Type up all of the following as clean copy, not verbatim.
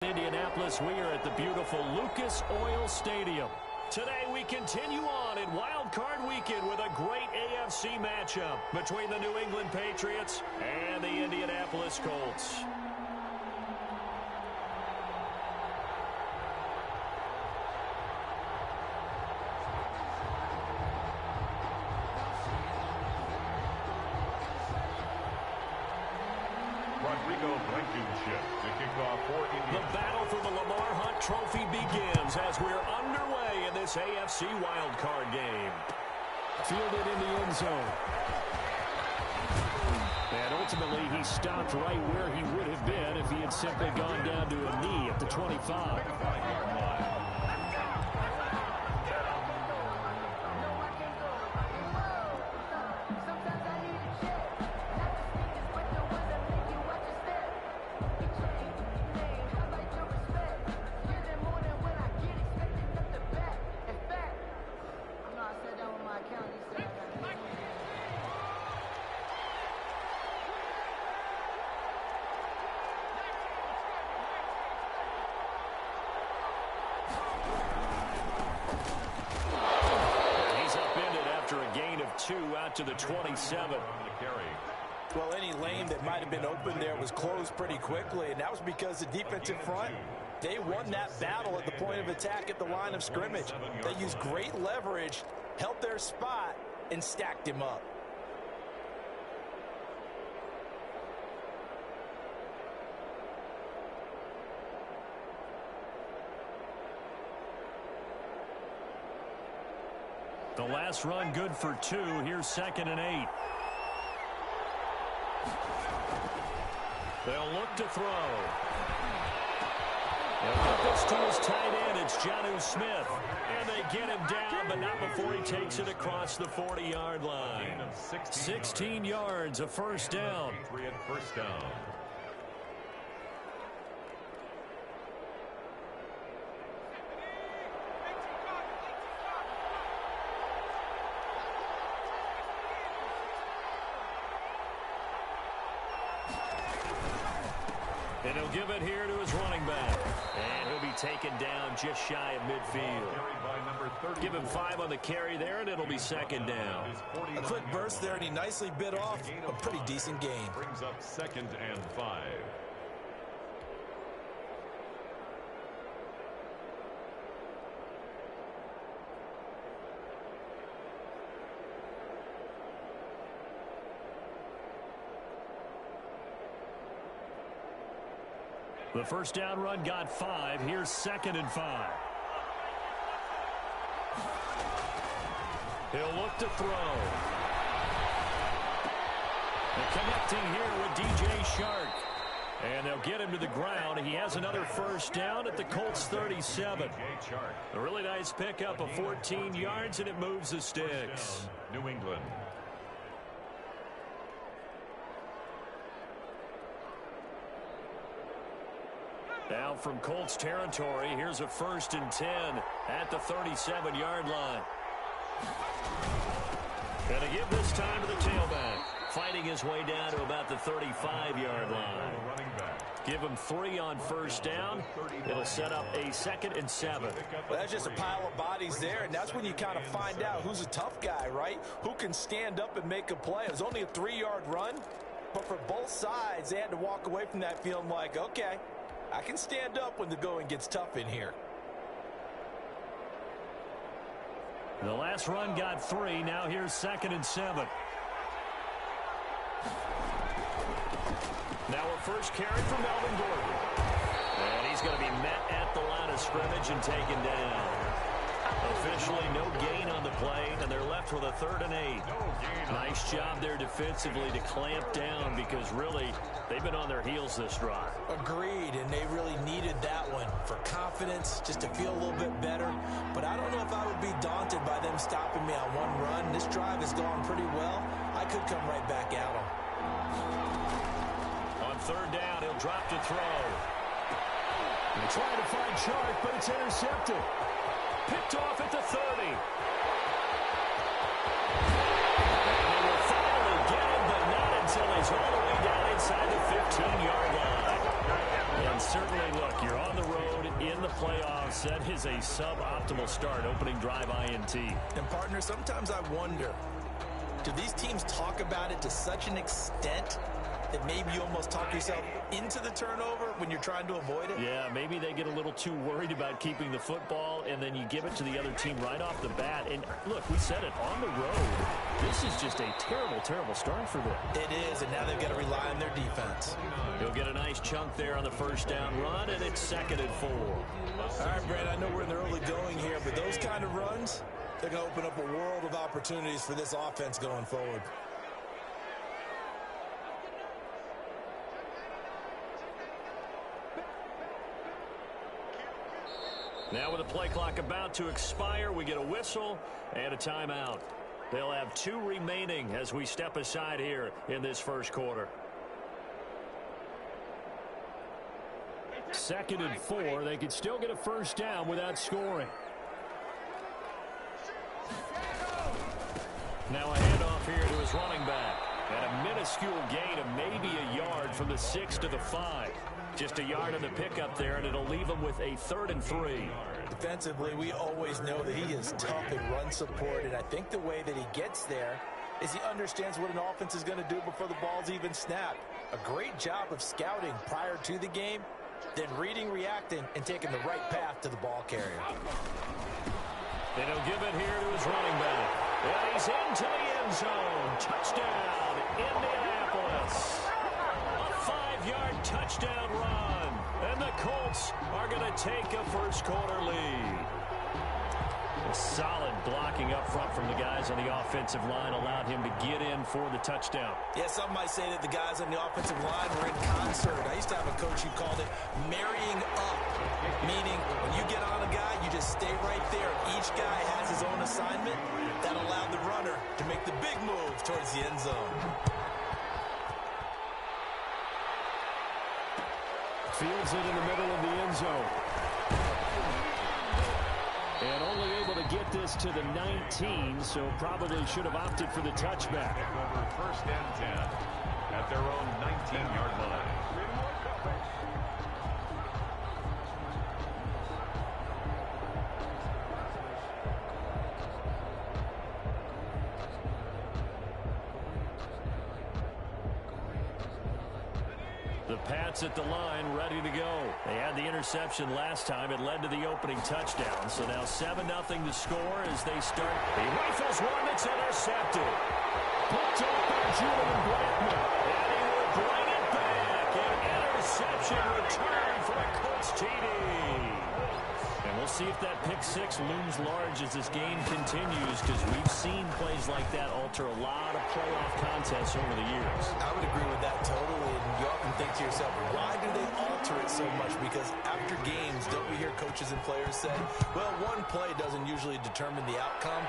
Indianapolis, we are at the beautiful Lucas Oil Stadium. Today we continue on in Wild Card Weekend with a great AFC matchup between the New England Patriots and the Indianapolis Colts. The battle for the Lamar Hunt Trophy begins as we're underway in this AFC wildcard game. Fielded in the end zone. And ultimately, he stopped right where he would have been if he had simply gone down to a knee at the 25. Out to the 27. Well, any lane that might have been open there was closed pretty quickly, and that was because the defensive front, they won that battle at the point of attack at the line of scrimmage. They used great leverage, held their spot, and stacked him up. The last run good for 2. Here's 2nd and 8. They'll look to throw. They'll get this to his tight end. It's Jonnu Smith. And they get him down, but not before he takes it across the 40-yard line. 16 yards, a first down. And he'll give it here to his running back. And he'll be taken down just shy of midfield. Give him 5 on the carry there, and it'll be 2nd down. A quick burst there, and he nicely bit off a pretty decent gain. Brings up 2nd and 5. The first down run got 5. Here's 2nd and 5. He'll look to throw. And connecting here with DJ Chark. And they'll get him to the ground. He has another first down at the Colts 37. A really nice pickup of 14 yards, and it moves the sticks. New England. Now from Colts territory, here's a 1st and 10 at the 37-yard line. And to give this time to the tailback, fighting his way down to about the 35-yard line. Give him 3 on first down. It'll set up a 2nd and 7. Well, that's just a pile of bodies there, and that's when you kind of find out who's a tough guy, right? Who can stand up and make a play. It was only a 3-yard run, but for both sides, they had to walk away from that feeling like, okay, I can stand up when the going gets tough in here. The last run got 3. Now here's 2nd and 7. Now a first carry from Melvin Gordon. And he's going to be met at the line of scrimmage and taken down. Officially no gain on the play, and they're left with a 3rd and 8. Nice job there defensively to clamp down because really they've been on their heels this drive. Agreed, and they really needed that one for confidence, just to feel a little bit better. But I don't know if I would be daunted by them stopping me on one run. This drive has gone pretty well. I could come right back at them. On 3rd down, he'll drop to throw. They're trying to find Chark, but it's intercepted. Picked off at the 30. And they will finally get him, but not until he's all the way down inside the 15-yard line. And And certainly, look, you're on the road in the playoffs. That is a suboptimal start, opening drive INT. And, partner, sometimes I wonder, do these teams talk about it to such an extent that maybe you almost talk yourself into the turnover when you're trying to avoid it? Yeah, maybe they get a little too worried about keeping the football, and then you give it to the other team right off the bat. And, look, we said it, on the road, this is just a terrible, terrible start for them. It is, and now they've got to rely on their defense. He'll get a nice chunk there on the first down run, and it's 2nd and 4. All right, Brad, I know we're in the early going here, but those kind of runs, they're going to open up a world of opportunities for this offense going forward. Now with the play clock about to expire, we get a whistle and a timeout. They'll have 2 remaining as we step aside here in this first quarter. 2nd and 4. They could still get a first down without scoring. Now a handoff here to his running back. And a minuscule gain of maybe a yard from the 6 to the 5. Just a yard on the pickup there, and it'll leave him with a 3rd and 3. Defensively, we always know that he is tough in run support, and I think the way that he gets there is he understands what an offense is going to do before the ball's even snapped. A great job of scouting prior to the game, then reading, reacting, and taking the right path to the ball carrier. They don't give it here to his running back. And he's into the end zone. Touchdown, Indianapolis. A 5-yard touchdown run. And the Colts are going to take a first quarter lead. A solid blocking up front from the guys on the offensive line allowed him to get in for the touchdown. Yeah, some might say that the guys on the offensive line were in concert. I used to have a coach who called it marrying up, meaning when you get on a guy, you just stay right there. Each guy has his own assignment. That allowed the runner to make the big move towards the end zone. Fields it in the middle of the end zone. And only able to get this to the 19, so probably should have opted for the touchback. Over 1st and 10 at their own 19-yard line. The Pats at the line, ready to go. They had the interception last time. It led to the opening touchdown. So now 7-0 to score as they start. He rifles one that's intercepted. Picked up by Julian Blackmon. And he will bring it back. An interception return for a Colts TD. And we'll see if that pick 6 looms large as this game continues, because we've seen plays like that alter a lot of playoff contests over the years. I would agree with that totally, and you often think to yourself, why do they alter it so much? Because after games, don't we hear coaches and players say, well, one play doesn't usually determine the outcome?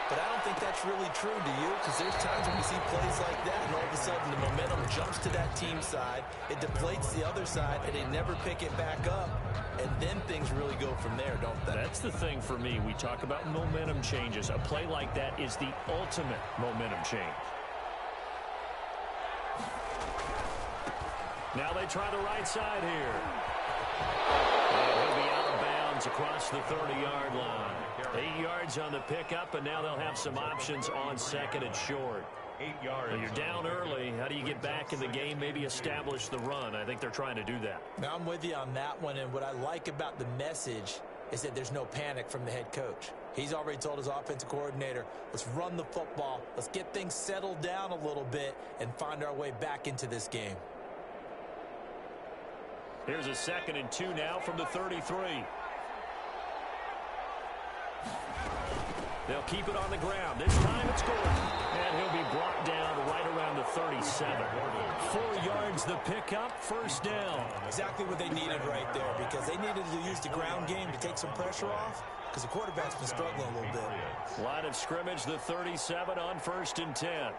But I don't think that's really true, do you? Because there's times when we see plays like that, and all of a sudden the momentum jumps to that team side, it deflates the other side, and they never pick it back up, and then things really go from there, don't they? That's the thing for me. We talk about momentum changes. A play like that is the ultimate momentum change. Now they try the right side here. And he'll be out of bounds across the 30-yard line. 8 yards on the pickup, and now they'll have some options on 2nd and short. 8 yards. Well, you're down early. How do you get back in the game, maybe establish the run? I think they're trying to do that. Now, I'm with you on that one, and what I like about the message is that there's no panic from the head coach. He's already told his offensive coordinator, let's run the football, let's get things settled down a little bit, and find our way back into this game. Here's a 2nd and 2 now from the 33. They'll keep it on the ground. This time it's Gordon. And he'll be brought down right around the 37. 4 yards the pickup, first down. Exactly what they needed right there, because they needed to use the ground game to take some pressure off, because the quarterback's been struggling a little bit. Line of scrimmage, the 37 on 1st and 10.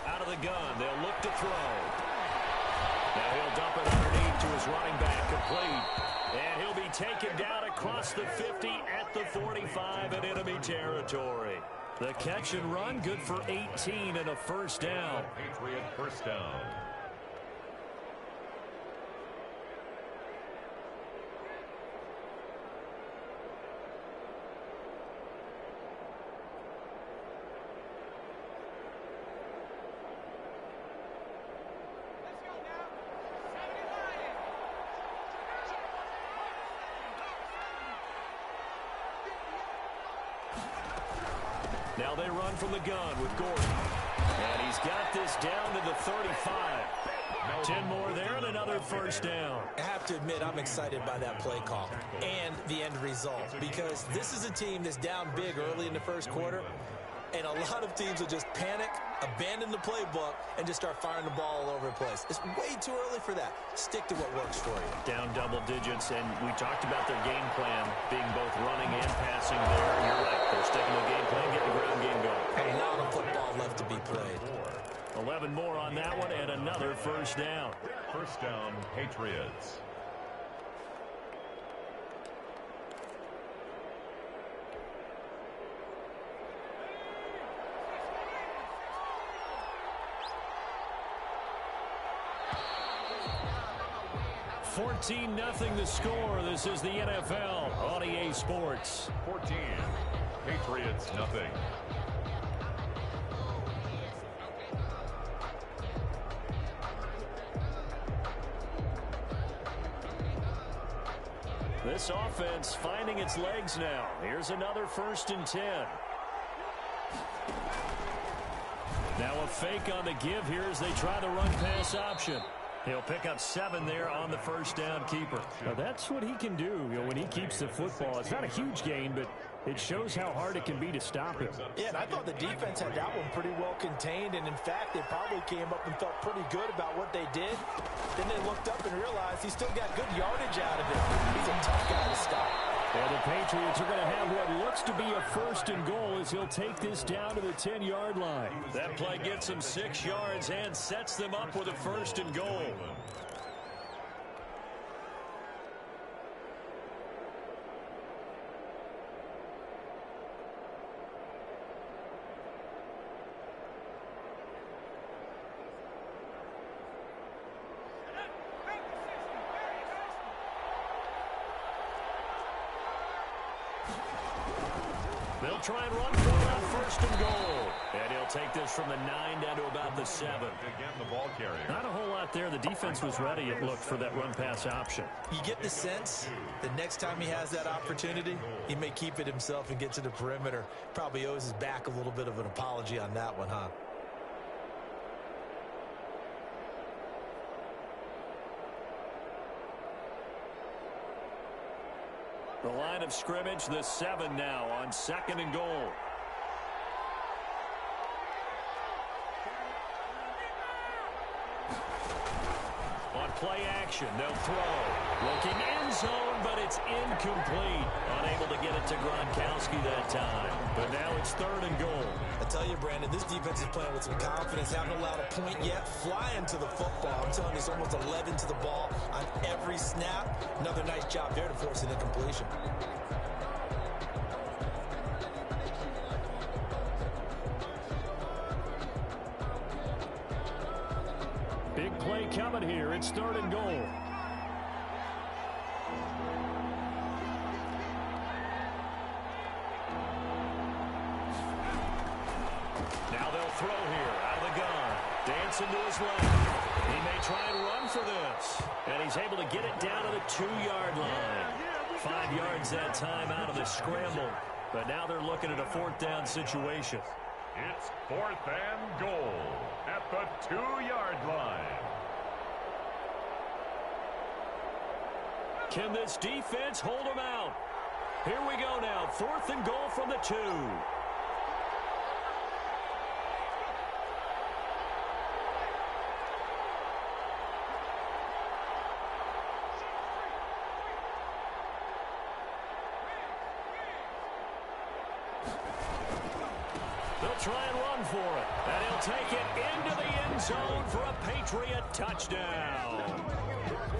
Out of the gun, they'll look to throw. Now he'll dump it underneath to his running back, complete. And he'll be taken down across the 50 at the 45 in enemy territory. The catch and run, good for 18 and a first down. Patriot first down. Now they run from the gun with Gordon. And he's got this down to the 35. 10 more there and another first down. I have to admit, I'm excited by that play call and the end result, because this is a team that's down big early in the first quarter, and a lot of teams will just panic, abandon the playbook, and just start firing the ball all over the place. It's way too early for that. Stick to what works for you. Down double digits, and we talked about their game plan being both running and passing there. You're right. They're sticking to the game plan, getting the ground game going. A lot of football left to be played. 11 more on that one, and another first down. First down, Patriots. $14-0 the score. This is the NFL on EA Sports. 14. Patriots, nothing. This offense finding its legs now. Here's another 1st and 10. Now a fake on the give here as they try the run-pass option. He'll pick up 7 there on the first down keeper. Now that's what he can do, when he keeps the football. It's not a huge gain, but it shows how hard it can be to stop him. Yeah, and I thought the defense had that one pretty well contained, and in fact, they probably came up and felt pretty good about what they did. Then they looked up and realized he still got good yardage out of it. He's a tough guy to stop. Well, the Patriots are going to have what looks to be a 1st and goal as he'll take this down to the 10-yard line. That play gets them 6 yards and sets them up with a 1st and goal. They'll try and run for it on 1st and goal. And he'll take this from the 9 down to about the 7. Again, the ball carrier. Not a whole lot there. The defense was ready, it looked, for that run-pass option. You get the sense the next time he has that opportunity, he may keep it himself and get to the perimeter. Probably owes his back a little bit of an apology on that one, huh? The line of scrimmage, the 7 now on 2nd and goal. On play action, they'll throw. Looking end zone, but it's incomplete. Unable to get it to Gronkowski that time. But now it's 3rd and goal. I tell you, Brandon, this defense is playing with some confidence. Haven't allowed a point yet. Flying to the football. I'm telling you, it's almost 11 to the ball on every snap. Another nice job there to force an incompletion. Big play coming here. It's 3rd and goal. Now they'll throw here out of the gun. Dancing to his left. He may try and run for this. And he's able to get it down to the 2-yard line. 5 yards that time out of the scramble. But now they're looking at a 4th down situation. It's 4th and goal at the 2-yard line. Can this defense hold them out? Here we go now. 4th and goal from the 2. They'll try and run for it. And he'll take it into the end zone for a Patriot touchdown.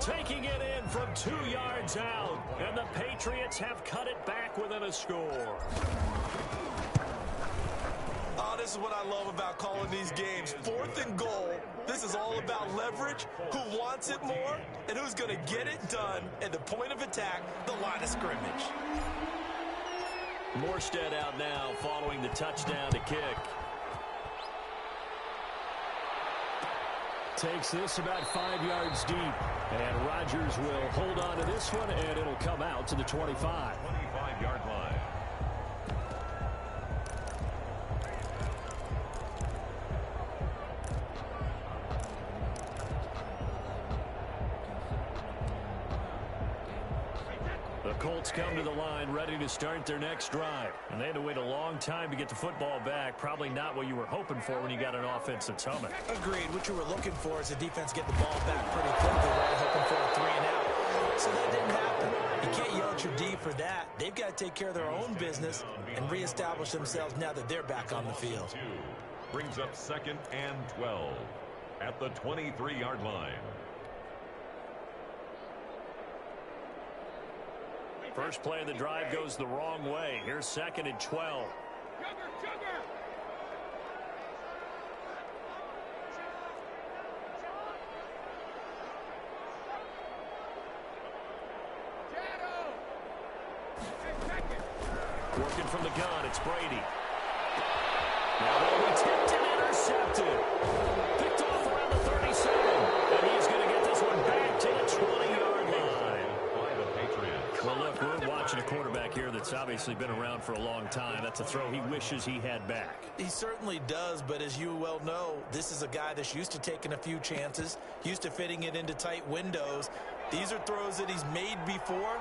Taking it in from 2 yards out. And the Patriots have cut it back within a score. Oh, this is what I love about calling these games. 4th and goal. This is all about leverage, who wants it more, and who's going to get it done at the point of attack, the line of scrimmage. Morstead out now following the touchdown to kick. Takes this about 5 yards deep. And Rodgers will hold on to this one, and it'll come out to the 25. 25-yard line. The Colts come to the line ready to start their next drive. And they had to wait a long time to get the football back. Probably not what you were hoping for when you got an offense that's humming. Agreed. What you were looking for is the defense get the ball back pretty quickly, right? Hoping for a 3 and out. So that didn't happen. You can't yell at your D for that. They've got to take care of their own business and reestablish themselves now that they're back on the field. Brings up 2nd and 12 at the 23-yard line. First play of the drive goes the wrong way. Here's 2nd and 12. Working from the gun, it's Brady. Now they'll be tipped and intercepted. Picked off around the 37. And he's going to get this one back to the 20-yard line. Well, look, we're watching a quarterback here that's obviously been around for a long time. That's a throw he wishes he had back. He certainly does, but as you well know, this is a guy that's used to taking a few chances, used to fitting it into tight windows. These are throws that he's made before.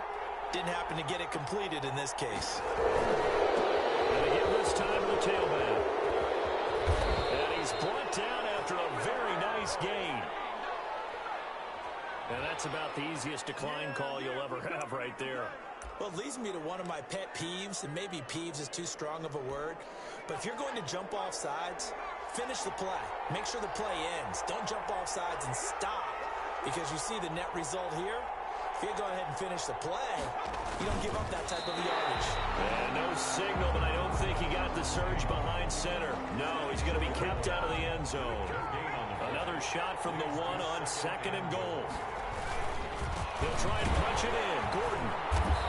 Didn't happen to get it completed in this case. And they give this time to the tailback. And he's brought down after a very nice gain. And that's about the easiest decline call you'll ever have right there. Well, it leads me to one of my pet peeves, and maybe peeves is too strong of a word, but if you're going to jump off sides, finish the play. Make sure the play ends. Don't jump off sides and stop, because you see the net result here. If you go ahead and finish the play, you don't give up that type of yardage. And no signal, but I don't think he got the surge behind center. No, he's going to be kept out of the end zone. Another shot from the 1 on 2nd and goal. He'll try and punch it in. Gordon.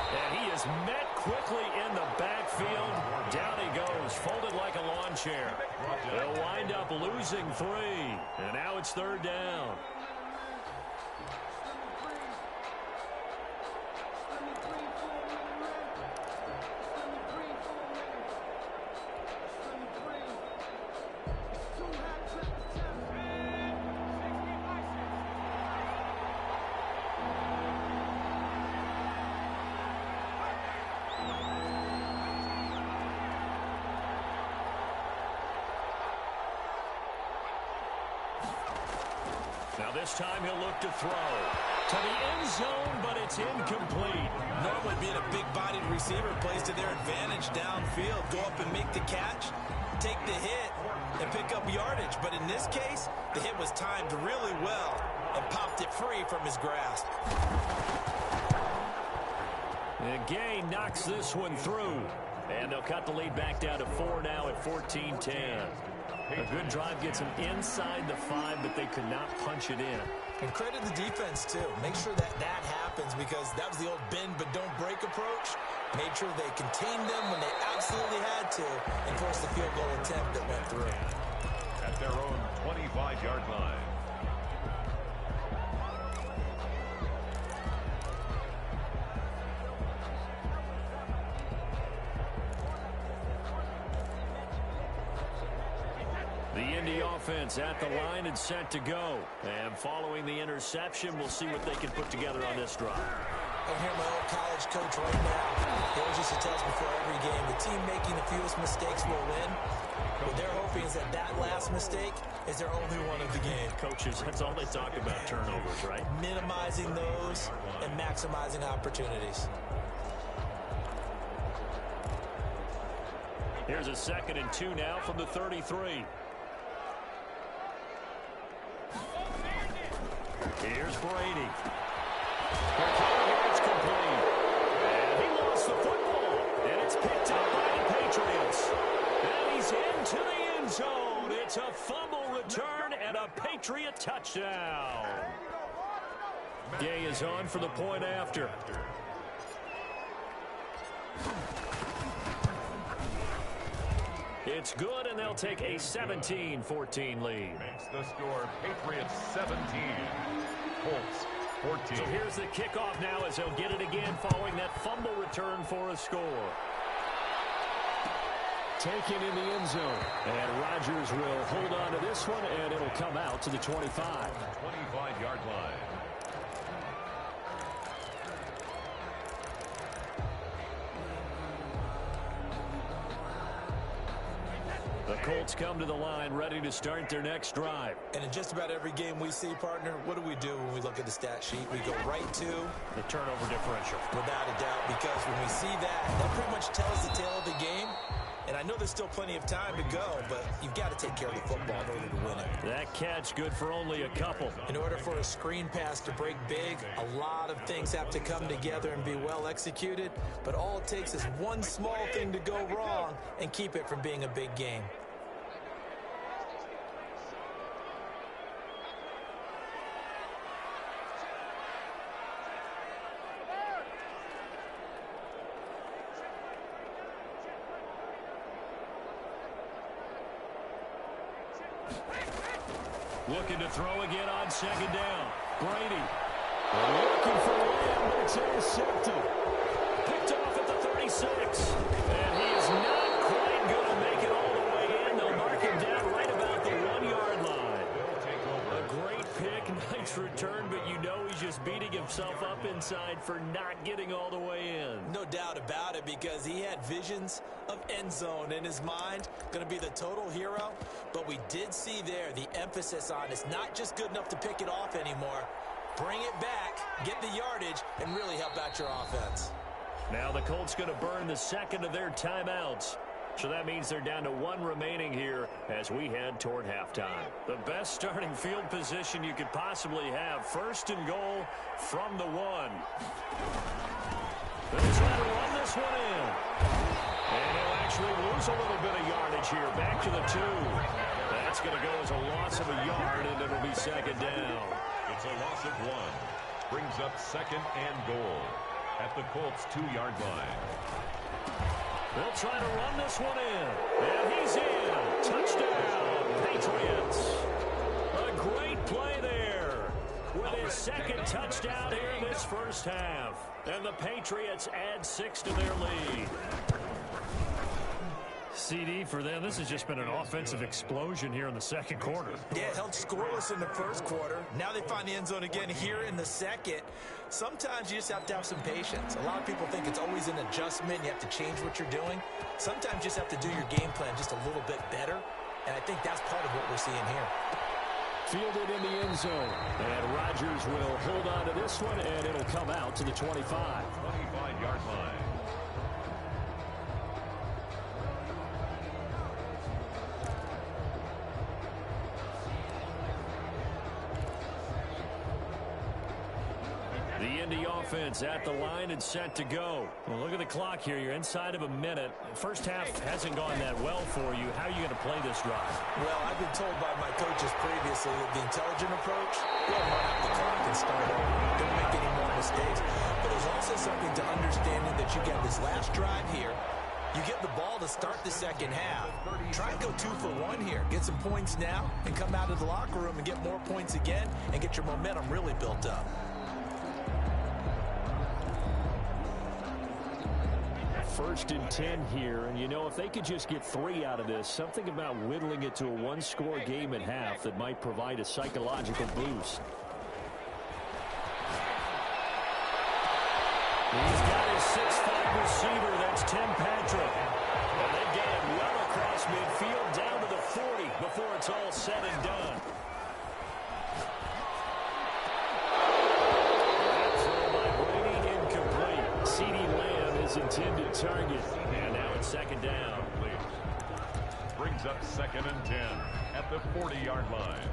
And he is met quickly in the backfield. Down he goes, folded like a lawn chair. They'll wind up losing 3. And now it's 3rd down. Now this time he'll look to throw to the end zone, but it's incomplete. Normally being a big-bodied receiver plays to their advantage downfield. Go up and make the catch, take the hit, and pick up yardage. But in this case, the hit was timed really well and popped it free from his grasp. And Gay knocks this one through. And they'll cut the lead back down to 4 now at 14-10. A good drive gets them inside the 5, but they could not punch it in. And credit the defense, too. Make sure that happens, because that was the old bend but don't break approach. Made sure they contained them when they absolutely had to and forced the field goal attempt that went through. At their own 25-yard line. The Indy offense at the line and set to go. And following the interception, we'll see what they can put together on this drive. I hear my old college coach right now. He always used to tell us before every game, the team making the fewest mistakes will win. What they're hoping is that last mistake is their only one of the game. Coaches, that's all they talk about, turnovers, right? Minimizing those and maximizing opportunities. Here's a 2nd and 2 now from the 33. Here's Brady. It's complete. And he lost the football. And it's picked up by the Patriots. And he's into the end zone. It's a fumble return and a Patriot touchdown. Gay is on for the point after. It's good, and they'll take a 17-14 lead. Makes the score Patriots 17, Colts 14. So here's the kickoff now as they'll get it again following that fumble return for a score. Taken in the end zone. And Rodgers will hold on to this one, and it'll come out to the 25. 25-yard line. Colts come to the line ready to start their next drive. And in just about every game we see, partner, what do we do when we look at the stat sheet? We go right to the turnover differential. Without a doubt, because when we see that pretty much tells the tale of the game. And I know there's still plenty of time to go, but you've got to take care of the football in order to win it. That catch good for only a couple. In order for a screen pass to break big, a lot of things have to come together and be well executed. But all it takes is one small thing to go wrong and keep it from being a big game. Looking to throw again on second down. Brady looking for Lamb, but it's intercepted. Picked off at the 36. And he is not quite going to make it all the way in. They'll mark him down right about the 1-yard line. A great pick, nice return, but you know he's just beating himself up inside for not getting all the way in. No doubt about it, because he had visions of end zone in his mind. Going to be the total hero. But we did see there the emphasis on it's not just good enough to pick it off anymore. Bring it back, get the yardage, and really help out your offense. Now the Colts going to burn the second of their timeouts. So that means they're down to one remaining here as we head toward halftime. The best starting field position you could possibly have. First and goal from the 1. They'll try to run this one in. And he'll actually lose a little bit of yardage here. Back to the 2. That's going to go as a loss of a yard, and it'll be second down. It's a loss of 1. Brings up second and goal at the Colts' 2-yard line. They'll try to run this one in. And he's in. Touchdown, Patriots. A great play there with his second touchdown here in this first half. And the Patriots add 6 to their lead. CD for them, this has just been an offensive explosion here in the second quarter. Yeah, held scoreless in the first quarter. Now they find the end zone again here in the second. Sometimes you just have to have some patience. A lot of people think it's always an adjustment. You have to change what you're doing. Sometimes you just have to do your game plan just a little bit better. And I think that's part of what we're seeing here. Fielded in the end zone. And Rodgers will hold on to this one, and it'll come out to the 25. 25-yard line. The Indy offense at the line and set to go. Well, look at the clock here. You're inside of a minute. First half hasn't gone that well for you. How are you going to play this drive? Well, I've been told by my coaches previously that the intelligent approach, we'll run out the clock and start over. Don't make any more mistakes. But there's also something to understanding that you get this last drive here. You get the ball to start the second half. Try and go 2 for 1 here. Get some points now and come out of the locker room and get more points again and get your momentum really built up. First and 10 here, and you know, if they could just get 3 out of this, something about whittling it to a 1-score game at half that might provide a psychological boost. He's got his 6'5" receiver, that's Tim Patrick. And they've got it well across midfield down to the 40 before it's all said and done. That throw by Brady incomplete. CeeDee Lamb is intended target. And now it's second down. Brings up second and 10 at the 40-yard line.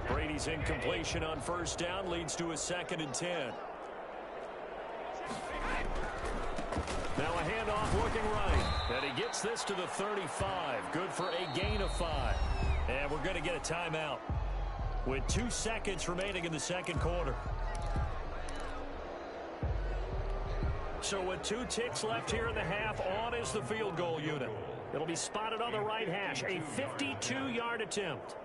Brady's incompletion on first down leads to a second and 10. Now a handoff looking right. And he gets this to the 35. Good for a gain of 5. And we're going to get a timeout with 2 seconds remaining in the second quarter. So with 2 ticks left here in the half, on is the field goal unit. It'll be spotted on the right hash. A 52-yard attempt.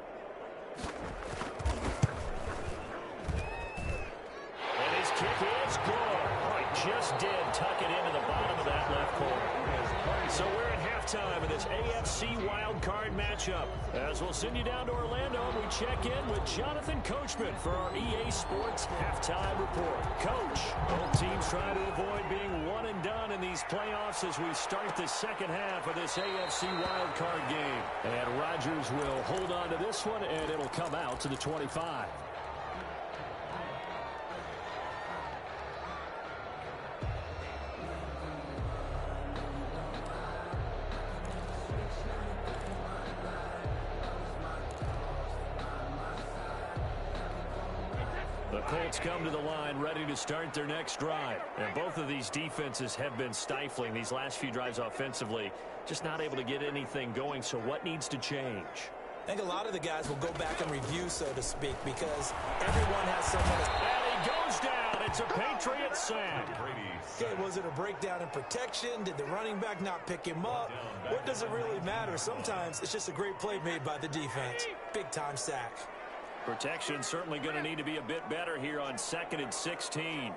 And his kick is good. Oh, he just did tuck it into the bottom of that left corner. So we're at halftime. halftime of this AFC wildcard matchup. As we'll send you down to Orlando, we check in with Jonathan Coachman for our EA Sports Halftime Report. Coach, both teams trying to avoid being one and done in these playoffs as we start the second half of this AFC wildcard game. And Rodgers will hold on to this one, and it'll come out to the 25. The Colts come to the line ready to start their next drive. And both of these defenses have been stifling these last few drives offensively. Just not able to get anything going. So what needs to change? I think a lot of the guys will go back and review, so to speak, because everyone has someone. And he goes down. It's a Patriot sack. Okay, was it a breakdown in protection? Did the running back not pick him up? What does it really matter? Sometimes it's just a great play made by the defense. Big-time sack. Protection certainly going to need to be a bit better here on 2nd and 16.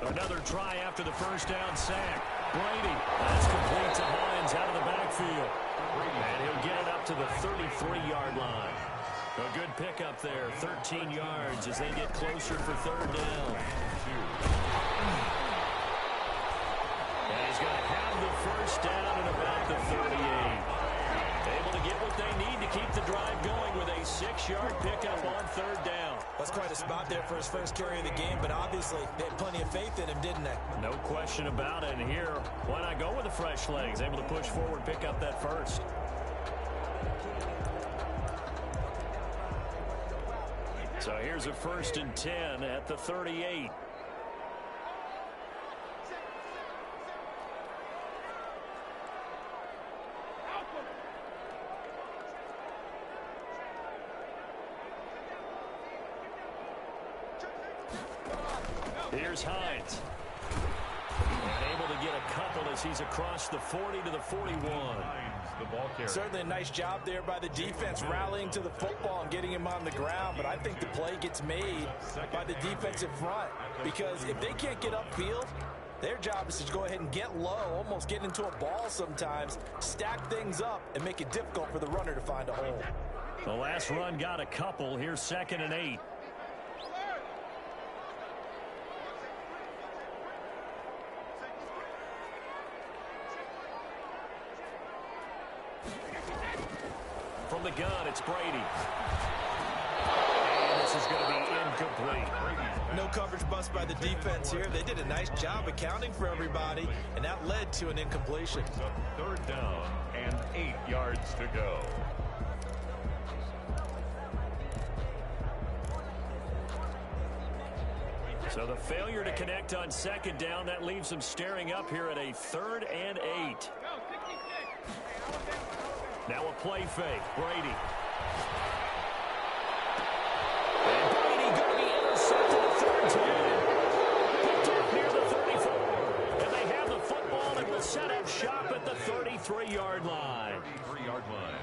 Another try after the first down sack. Brady, that's complete to Hines out of the backfield. And he'll get it up to the 33-yard line. A good pickup there, 13 yards as they get closer for third down. And he's going to have the first down at about the 38. Able to get what they need to keep the drive going with a 6-yard pickup on third down. That's quite a spot there for his first carry of the game, but obviously they had plenty of faith in him, didn't they? No question about it. And here, why not go with the fresh legs? Able to push forward, pick up that first. So here's a 1st and 10 at the 38. Here's Hines. And able to get a couple as he's across the 40 to the 41. Certainly a nice job there by the defense, rallying to the football and getting him on the ground. But I think the play gets made by the defensive front, because if they can't get upfield, their job is to go ahead and get low, almost get into a ball sometimes, stack things up, and make it difficult for the runner to find a hole. The last run got a couple. Here's 2nd and 8. From the gun, it's Brady. And this is going to be incomplete. No coverage bust by the defense here. They did a nice job accounting for everybody, and that led to an incompletion. Third down and 8 yards to go. So the failure to connect on 2nd down, that leaves them staring up here at a 3rd and 8. Now a play fake. Brady. And Brady going to be intercepted at 3rd down. Picked up near the 34. And they have the football and will set up shop at the 33-yard line. 33-yard line.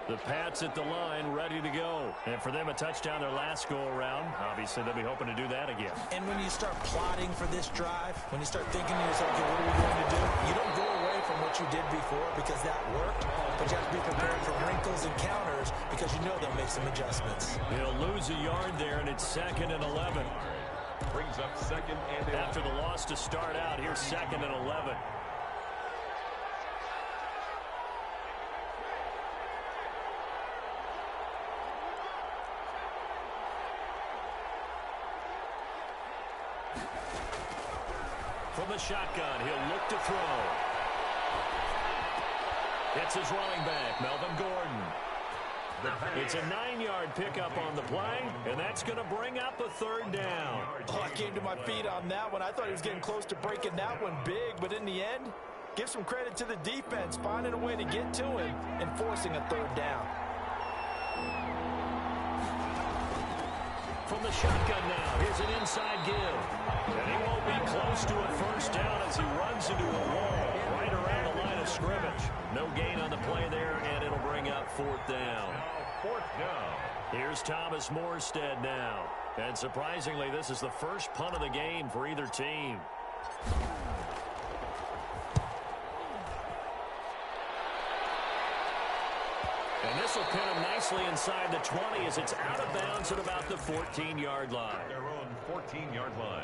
The Pats at the line, ready to go. And for them, a touchdown their last go-around. Obviously, they'll be hoping to do that again. And when you start plotting for this drive, when you start thinking to yourself, okay, what are we going to do? You don't go away from what you did before because that worked, but you have to be prepared for wrinkles and counters because you know they'll make some adjustments. He'll lose a yard there, and it's 2nd and 11. Brings up 2nd and 11. After the loss to start out, here's 2nd and 11. From the shotgun, he'll look to throw. It's his running back, Melvin Gordon. It's a 9-yard pickup on the play, and that's going to bring up a 3rd down. Oh, I came to my feet on that one. I thought he was getting close to breaking that one big, but in the end, give some credit to the defense, finding a way to get to him and forcing a 3rd down. From the shotgun now, here's an inside give. And he won't be close to a 1st down as he runs into a wall right around the line of scrimmage. No gain on the play there, and it'll bring fourth down. Now fourth down. Here's Thomas Morstead now. And surprisingly, this is the first punt of the game for either team. And this will pin him nicely inside the 20 as it's out of bounds at about the 14-yard line. Their own 14-yard line.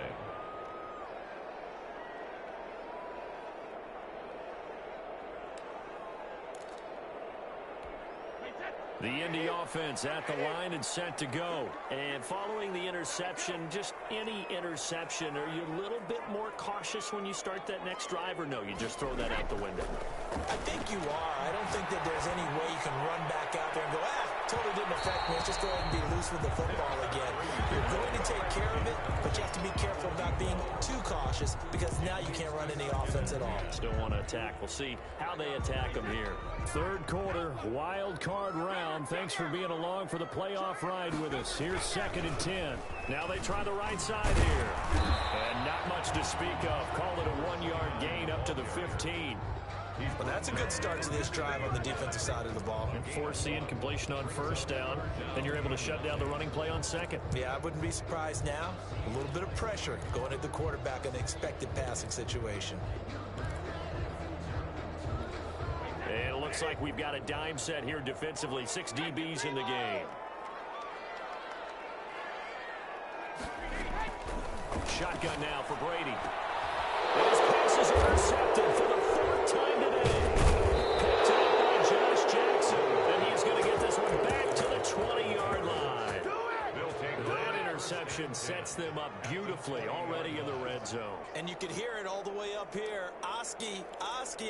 The Indy offense at the line and set to go. And following the interception, just any interception, are you a little bit more cautious when you start that next drive, or no, you just throw that out the window? I think you are. I don't think that there's any way you can run back out there and go, totally didn't affect me. Let's just go ahead and be loose with the football again. You're going to take care of it, but you have to be careful about being too cautious because now you can't run any offense at all. Still want to attack. We'll see how they attack them here. Third quarter, wild card round. Thanks for being along for the playoff ride with us. Here's 2nd and 10. Now they try the right side here. And not much to speak of. Call it a 1-yard gain up to the 15. Well, that's a good start to this drive on the defensive side of the ball. And force the incompletion on first down. Then you're able to shut down the running play on second. Yeah, I wouldn't be surprised now. A little bit of pressure going at the quarterback in an expected passing situation. And it looks like we've got a dime set here defensively. 6 DBs in the game. Shotgun now for Brady. And his pass is intercepted for the 4th time today. Picked up by Josh Jackson. And he's going to get this one back to the 20-yard line. That interception sets them up beautifully already in the red zone. And you can hear it all the way up here. Oski,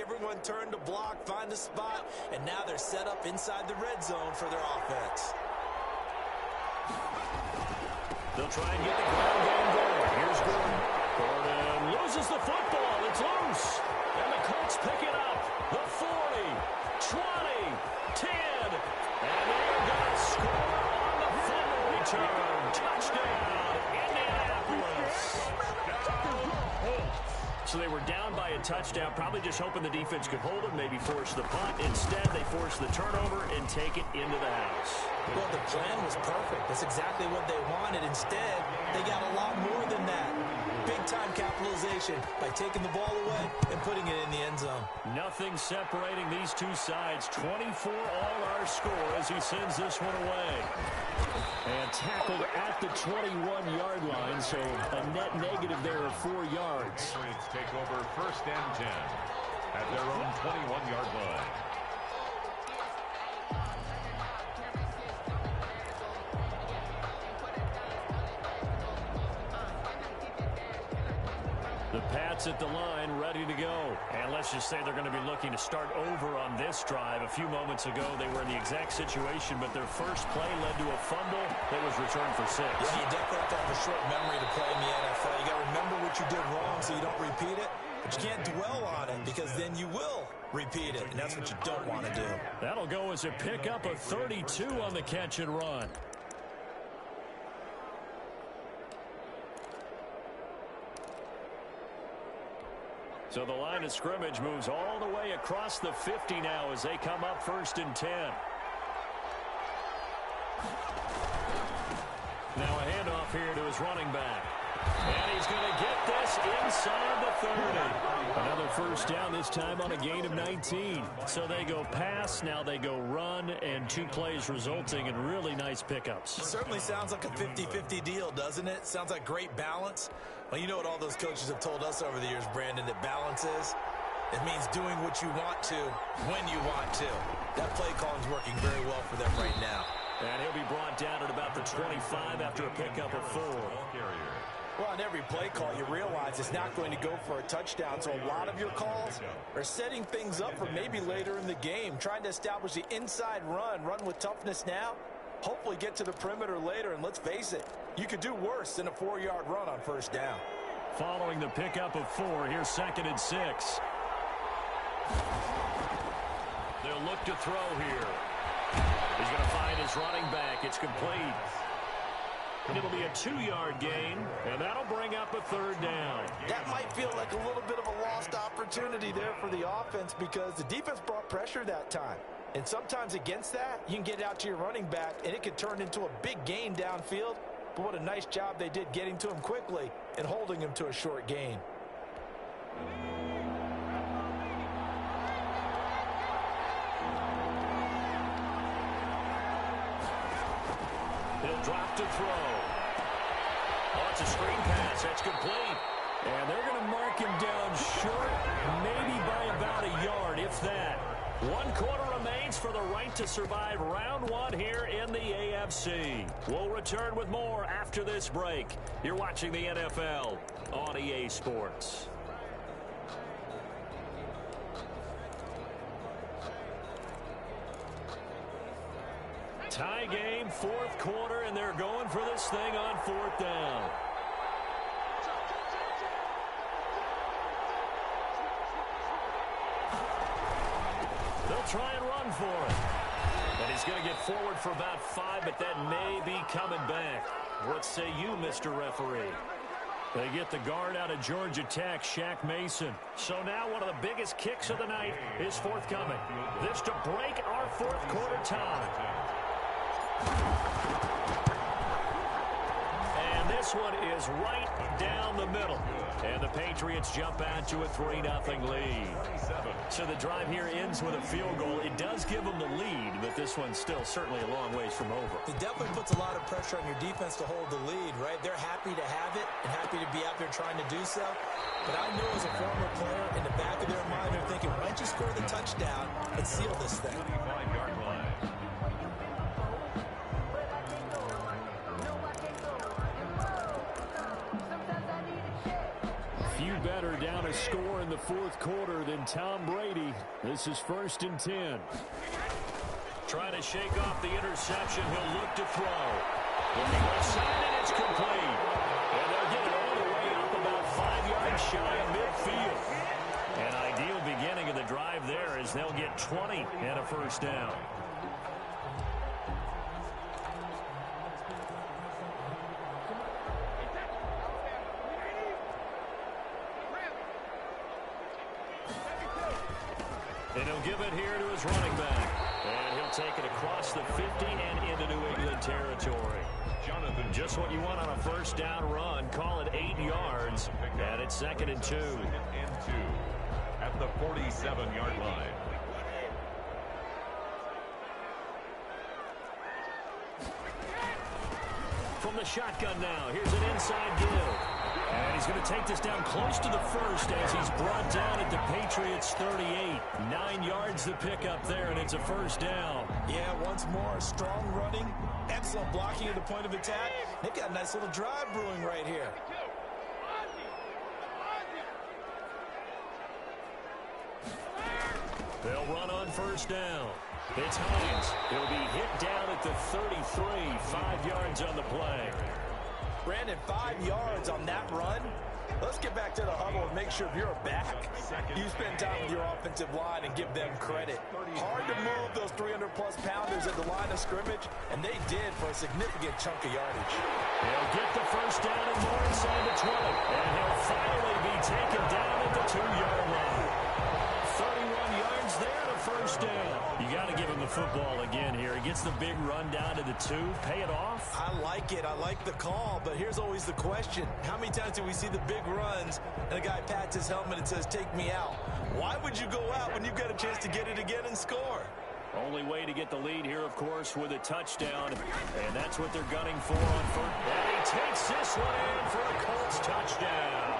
everyone turned to block, find a spot, and now they're set up inside the red zone for their offense. They'll try and get the ground game going. Here's Gordon. Gordon loses the football. It's loose. And the Colts pick it up. The 40, 20, 10. And they're going to score on the fumble return. Touchdown, Indianapolis. So they were down by a touchdown, probably just hoping the defense could hold them, maybe force the punt. Instead, they force the turnover and take it into the house. Well, the plan was perfect. That's exactly what they wanted. Instead, they got a lot more than that. Big-time capitalization by taking the ball away and putting it in the end zone. Nothing separating these two sides. 24 all our score as he sends this one away. And tackled at the 21-yard line, so a net negative there of 4 yards. Patriots take over 1st and 10 at their own 21-yard line. The Pats at the line, ready to go. And let's just say they're going to be looking to start over on this drive. A few moments ago, they were in the exact situation, but their first play led to a fumble that was returned for 6. Yeah, you definitely have to have a short memory to play in the NFL. You got to remember what you did wrong so you don't repeat it. But you can't dwell on it because then you will repeat it, and that's what you don't want to do. That'll go as a pickup of 32 on the catch and run. So the line of scrimmage moves all the way across the 50 now as they come up 1st and 10. Now a handoff here to his running back. And he's going to get this inside the 30. Another first down, this time on a gain of 19. So they go pass, now they go run, and 2 plays resulting in really nice pickups. It certainly sounds like a 50-50 deal, doesn't it? Sounds like great balance. Well, you know what all those coaches have told us over the years, Brandon, that balance is? It means doing what you want to, when you want to. That play calling's working very well for them right now. And he'll be brought down at about the 25 after a pickup of 4. Well, on every play call, you realize it's not going to go for a touchdown, so a lot of your calls are setting things up for maybe later in the game, trying to establish the inside run with toughness now, hopefully get to the perimeter later, and let's face it, you could do worse than a 4-yard run on first down. Following the pickup of 4, here's 2nd and 6. They'll look to throw here. He's going to find his running back. It's complete. And it'll be a 2-yard gain, and that'll bring up a 3rd down. That might feel like a little bit of a lost opportunity there for the offense because the defense brought pressure that time. And sometimes against that, you can get out to your running back, and it can turn into a big gain downfield. But what a nice job they did getting to him quickly and holding him to a short gain. He'll drop to throw. Oh, it's a screen pass. That's complete. And they're going to mark him down short, maybe by about a yard, if that. 1 quarter remains for the right to survive round 1 here in the AFC. We'll return with more after this break. You're watching the NFL on EA Sports. Tie game, 4th quarter, and they're going for this thing on 4th down. They'll try and run for it. And he's going to get forward for about 5, but that may be coming back. What say you, Mr. Referee? They get the guard out of Georgia Tech, Shaq Mason. So now one of the biggest kicks of the night is forthcoming. This to break our 4th quarter tie. And this one is right down the middle. And the Patriots jump out to a 3-0 lead. So the drive here ends with a field goal. It does give them the lead, but this one's still certainly a long ways from over. It definitely puts a lot of pressure on your defense to hold the lead, right? They're happy to have it and happy to be out there trying to do so. But I know as a former player, in the back of their mind, they're thinking, why don't you score the touchdown and seal this thing? 25-yard line. Few better down a score in the 4th quarter than Tom Brady. This is 1st and 10. Trying to shake off the interception. He'll look to throw. Looking left side, and it's complete. And they'll get it all the way up about 5 yards shy of midfield. An ideal beginning of the drive there as they'll get 20 and a 1st down. And he'll give it here to his running back. And he'll take it across the 50 and into New England territory. Jonathan, just what you want on a 1st down run. Call it 8 yards. And it's 2nd and 2. 2nd and 2 at the 47-yard line. From the shotgun now, here's an inside give. And he's going to take this down close to the 1st as he's brought down at the Patriots 38. 9 yards to pick up there, and it's a 1st down. Yeah, once more, strong running, excellent blocking at the point of attack. They've got a nice little drive brewing right here. They'll run on 1st down. It's Hines. He'll be hit down at the 33, 5 yards on the play. Brandon, 5 yards on that run. Let's get back to the huddle and make sure if you're a back, you spend time with your offensive line and give them credit. Hard to move those 300-plus pounders at the line of scrimmage, and they did for a significant chunk of yardage. He'll get the 1st down and more inside the 20, and he'll finally be taken down at the 2-yard line. 31 yards there to 1st down. You got to give him the football again here. He gets the big run down to the 2. Pay it off. I like it. I like the call, but here's always the question. How many times do we see the big runs and a guy pats his helmet and says, take me out? Why would you go out when you've got a chance to get it again and score? Only way to get the lead here, of course, with a touchdown. And that's what they're gunning for on 1st. And he takes this one in for a Colts touchdown.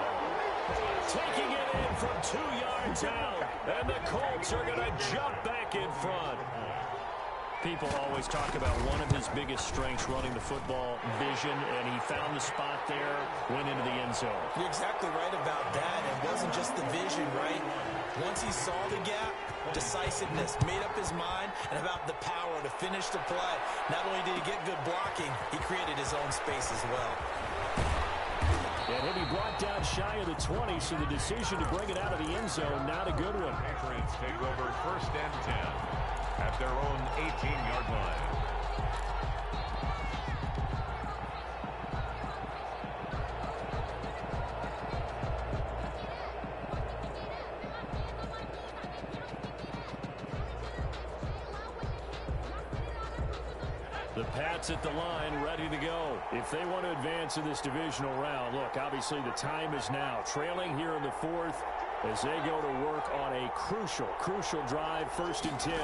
Taking it in from 2 yards out. And the Colts are going to jump back in front. People always talk about one of his biggest strengths, running the football, vision, and he found the spot there, went into the end zone. You're exactly right about that. It wasn't just the vision, right? Once he saw the gap, decisiveness, made up his mind, and about the power to finish the play. Not only did he get good blocking, he created his own space as well. And he'll be brought down shy of the 20, so the decision to bring it out of the end zone, not a good one. Patriots take over 1st and 10 at their own 18-yard line. The Pats at the line, ready to go. If they want to advance in this divisional round, look, obviously the time is now. Trailing here in the fourth as they go to work on a crucial drive, 1st and 10.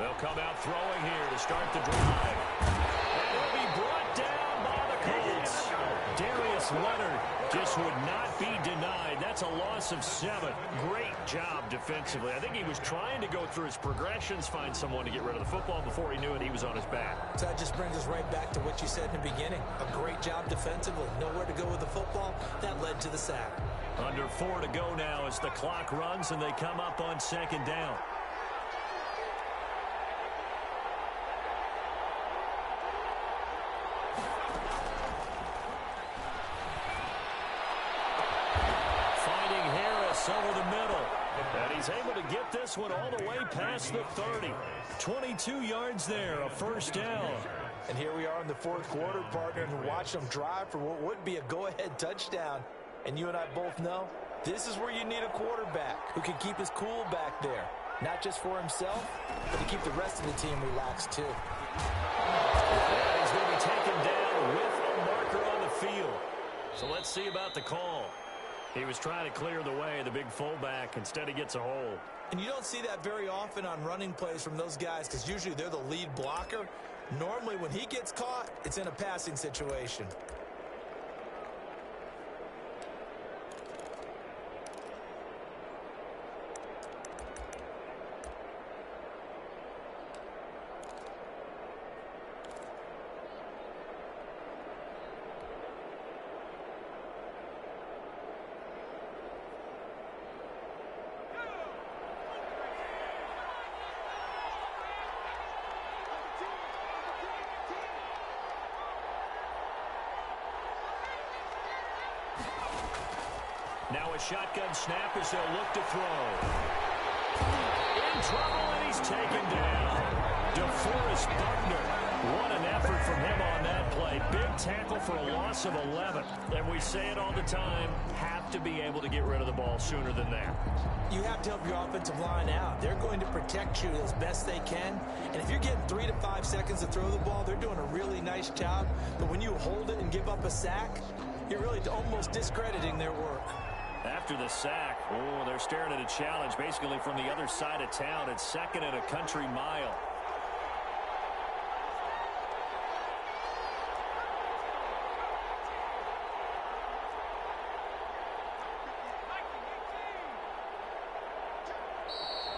They'll come out throwing here to start the drive. And he'll be brought down by the Colts. Darius Leonard just would not be denied. That's a loss of 7. Great job defensively. I think he was trying to go through his progressions, find someone to get rid of the football. Before he knew it, he was on his back. So that just brings us right back to what you said in the beginning. A great job defensively. Nowhere to go with the football. That led to the sack. Under 4 to go now as the clock runs and they come up on 2nd down. Over the middle. And he's able to get this one all the way past the 30. 22 yards there, a 1st down. And here we are in the 4th quarter, partner, and watch them drive for what would be a go-ahead touchdown. And you and I both know this is where you need a quarterback who can keep his cool back there. Not just for himself, but to keep the rest of the team relaxed too. And he's going to be taken down with a marker on the field. So let's see about the call. He was trying to clear the way, the big fullback. Instead, he gets a hold. And you don't see that very often on running plays from those guys because usually they're the lead blocker. Normally, when he gets caught, it's in a passing situation. Now a shotgun snap as they'll look to throw. In trouble, and he's taken down. DeForest Buckner. What an effort from him on that play. Big tackle for a loss of 11. And we say it all the time, have to be able to get rid of the ball sooner than that. You have to help your offensive line out. They're going to protect you as best they can. And if you're getting 3 to 5 seconds to throw the ball, they're doing a really nice job. But when you hold it and give up a sack, you're really almost discrediting their work. After the sack, they're staring at a challenge basically from the other side of town. It's 2nd and a country mile.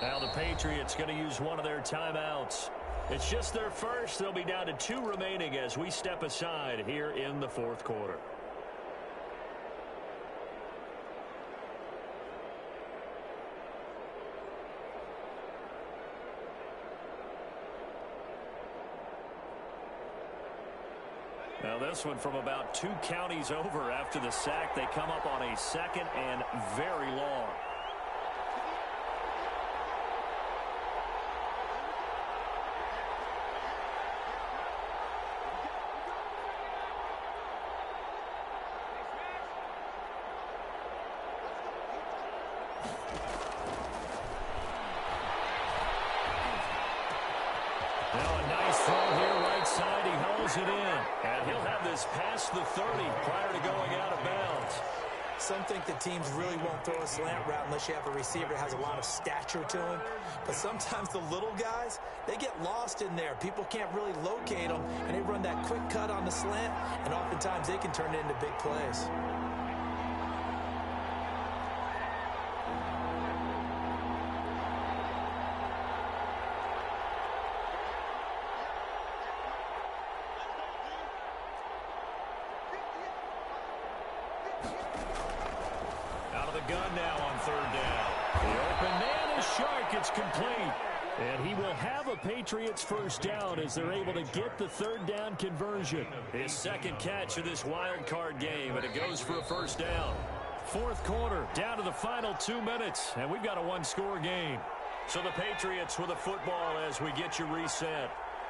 Now the Patriots going to use one of their timeouts. It's just their first. They'll be down to 2 remaining as we step aside here in the 4th quarter. Now this one from about 2 counties over after the sack. They come up on a 2nd and very long. It in, and he'll have this past the 30 prior to going out of bounds. Some think the teams really won't throw a slant route unless you have a receiver that has a lot of stature to him. But sometimes the little guys, they get lost in there. People can't really locate them, and they run that quick cut on the slant, and oftentimes they can turn it into big plays. Gun now on 3rd down. The open man is Shark. It's complete. And he will have a Patriots 1st down as they're able to get the 3rd down conversion. His 2nd catch of this wild card game, and it goes for a 1st down. 4th quarter, down to the final 2 minutes, and we've got a 1-score game. So the Patriots with a football as we get you reset.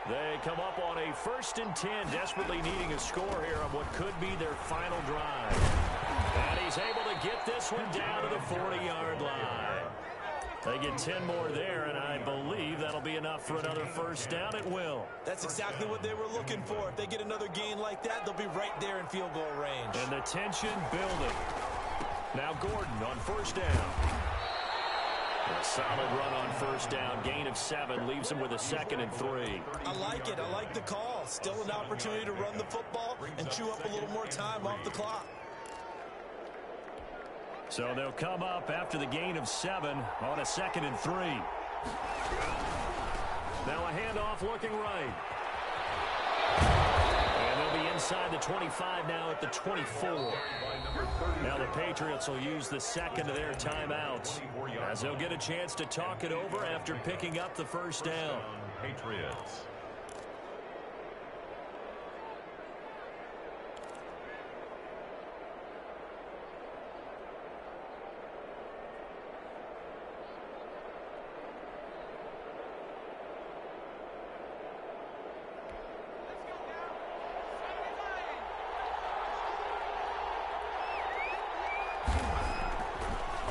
They come up on a 1st and 10, desperately needing a score here on what could be their final drive. And he's able to get this one down to the 40-yard line. They get 10 more there, and I believe that'll be enough for another first down. It will. That's exactly what they were looking for. If they get another gain like that, they'll be right there in field goal range. And the tension building. Now Gordon on first down. A solid run on first down. Gain of 7 leaves him with a 2nd and 3. I like it. I like the call. Still an opportunity to run the football and chew up a little more time off the clock. So they'll come up after the gain of 7 on a 2nd and 3. Now a handoff looking right. And they'll be inside the 25 now at the 24. Now the Patriots will use the 2nd of their timeouts as they'll get a chance to talk it over after picking up the first down. Patriots.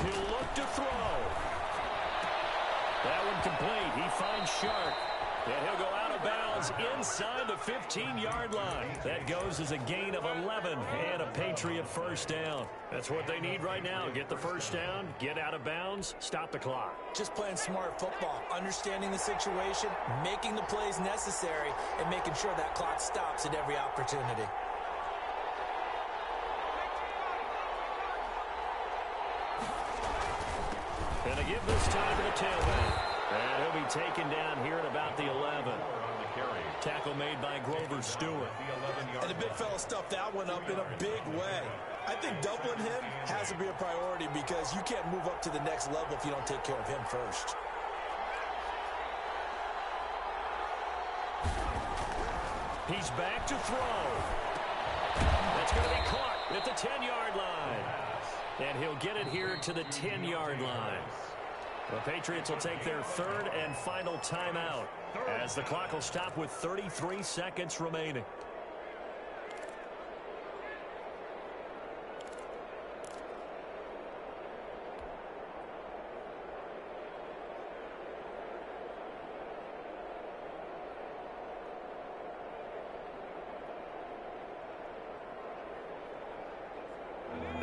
He'll look to throw. That one complete. He finds Shark. And he'll go out of bounds inside the 15-yard line. That goes as a gain of 11 and a Patriot first down. That's what they need right now. Get the first down, get out of bounds, stop the clock. Just playing smart football, understanding the situation, making the plays necessary, and making sure that clock stops at every opportunity. And they give this time to the tailback. And he'll be taken down here at about the 11. Tackle made by Grover Stewart. And the big fella stuffed that one up in a big way. I think doubling him has to be a priority because you can't move up to the next level if you don't take care of him first. He's back to throw. That's going to be caught at the 10-yard line. And he'll get it here to the 10-yard line. The Patriots will take their 3rd and final timeout as the clock will stop with 33 seconds remaining.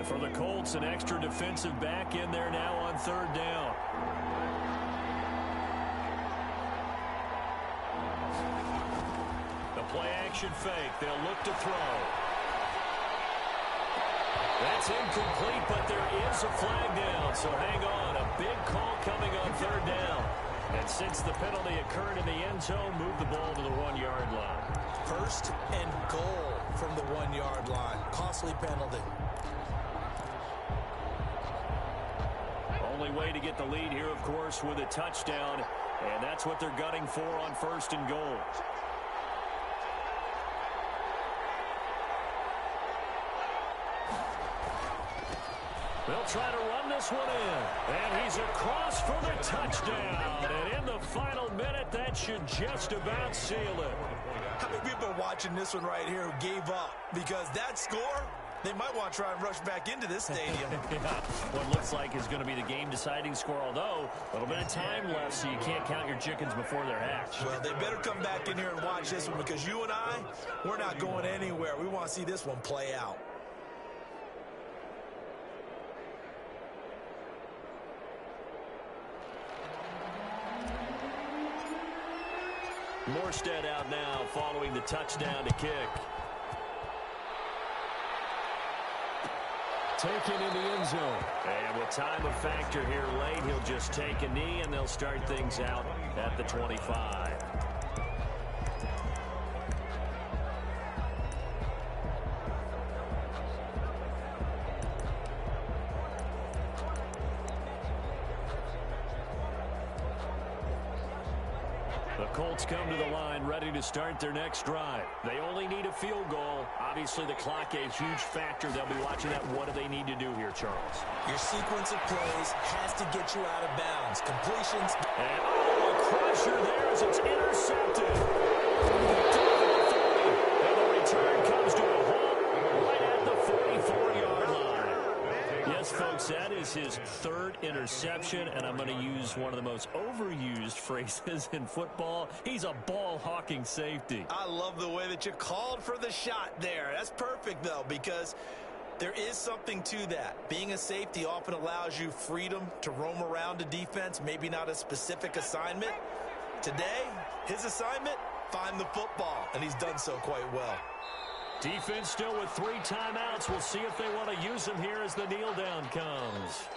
For the Colts, an extra defensive back in there now on 3rd down. The play action fake. They'll look to throw. That's incomplete, but there is a flag down. So hang on. A big call coming on 3rd down. And since the penalty occurred in the end zone, move the ball to the 1-yard line. 1st and goal from the 1-yard line. Costly penalty. Only way to get the lead here, of course, with a touchdown. And that's what they're gunning for on 1st and goal. They'll try to run this one in. And he's across for the touchdown. And in the final minute, that should just about seal it. How many people are watching this one right here who gave up? Because that score, they might want to try and rush back into this stadium. Yeah, what looks like is going to be the game-deciding score, although a little bit of time left, so you can't count your chickens before they're hatched. Well, they better come back in here and watch this one because you and I, we're not going anywhere. We want to see this one play out. Morstead out now following the touchdown to kick. Taken in the end zone. And with time a factor here late, he'll just take a knee and they'll start things out at the 25. The Colts come to the line ready to start their next drive. They only need a field goal. Obviously, the clock a huge factor. They'll be watching that. What do they need to do here, Charles? Your sequence of plays has to get you out of bounds. Completions. And, a crusher there as it's intercepted. And the return comes to a halt right at the 44-yard line. Yes, folks, that is is his third interception, and I'm going to use one of the most overused phrases in football. He's a ball-hawking safety. I love the way that you called for the shot there. That's perfect, though, because there is something to that. Being a safety often allows you freedom to roam around a defense, maybe not a specific assignment. Today, his assignment, find the football, and he's done so quite well. Defense still with 3 timeouts. We'll see if they want to use them here as the kneel down comes.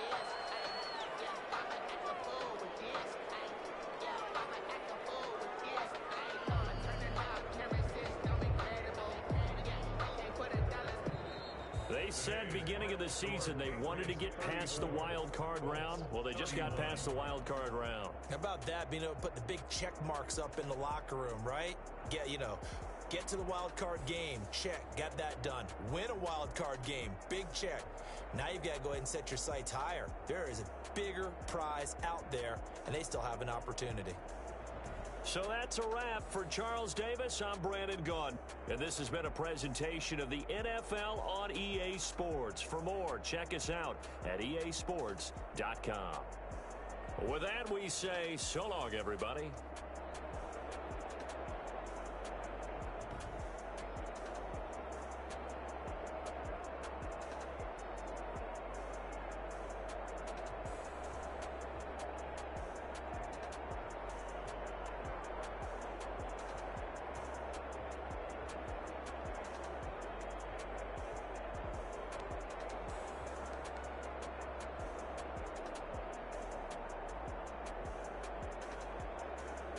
They said beginning of the season they wanted to get past the wild card round. Well, they just got past the wild card round. How about that, being able to put the big check marks up in the locker room, right? Get to the wild card game, check, got that done. Win a wild card game, big check. Now you've got to go ahead and set your sights higher. There is a bigger prize out there, and they still have an opportunity. So that's a wrap for Charles Davis. I'm Brandon Gaudin, and this has been a presentation of the NFL on EA Sports. For more, check us out at easports.com. With that, we say so long, everybody.